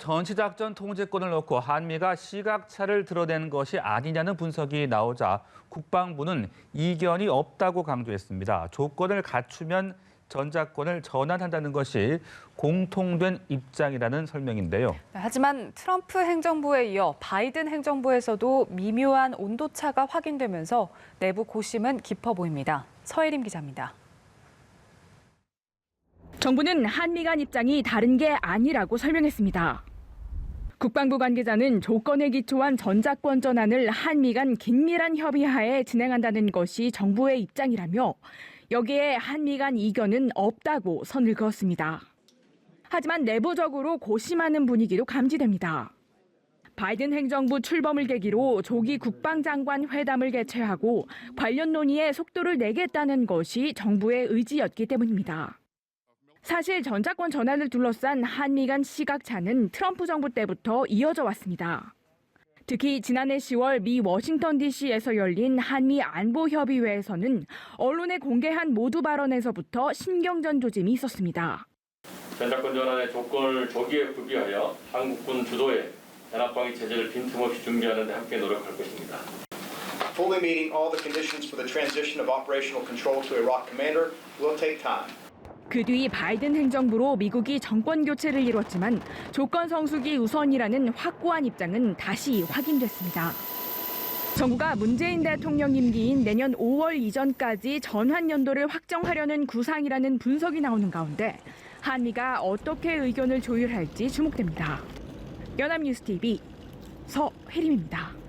전시작전 통제권을 놓고 한미가 시각차를 드러낸 것이 아니냐는 분석이 나오자 국방부는 이견이 없다고 강조했습니다. 조건을 갖추면 전작권을 전환한다는 것이 공통된 입장이라는 설명인데요. 하지만 트럼프 행정부에 이어 바이든 행정부에서도 미묘한 온도차가 확인되면서 내부 고심은 깊어 보입니다. 서혜림 기자입니다. 정부는 한미 간 입장이 다른 게 아니라고 설명했습니다. 국방부 관계자는 조건에 기초한 전작권 전환을 한미 간 긴밀한 협의하에 진행한다는 것이 정부의 입장이라며 여기에 한미 간 이견은 없다고 선을 그었습니다. 하지만 내부적으로 고심하는 분위기도 감지됩니다. 바이든 행정부 출범을 계기로 조기 국방장관 회담을 개최하고 관련 논의에 속도를 내겠다는 것이 정부의 의지였기 때문입니다. 사실 전작권 전환을 둘러싼 한미 간 시각차는 트럼프 정부 때부터 이어져 왔습니다. 특히 지난해 10월 미 워싱턴 DC에서 열린 한미 안보협의회에서는 언론에 공개한 모두 발언에서부터 신경전 조짐이 있었습니다. 전작권 전환의 조건을 조기에 구비하여 한국군 주도의 연합방위 체제를 빈틈없이 준비하는 데 함께 노력할 것입니다. Fully meeting all the conditions for the transition of operational control to Iraq commander will take time. 그 뒤 바이든 행정부로 미국이 정권 교체를 이뤘지만 조건 성숙이 우선이라는 확고한 입장은 다시 확인됐습니다. 정부가 문재인 대통령 임기인 내년 5월 이전까지 전환 연도를 확정하려는 구상이라는 분석이 나오는 가운데 한미가 어떻게 의견을 조율할지 주목됩니다. 연합뉴스TV 서혜림입니다.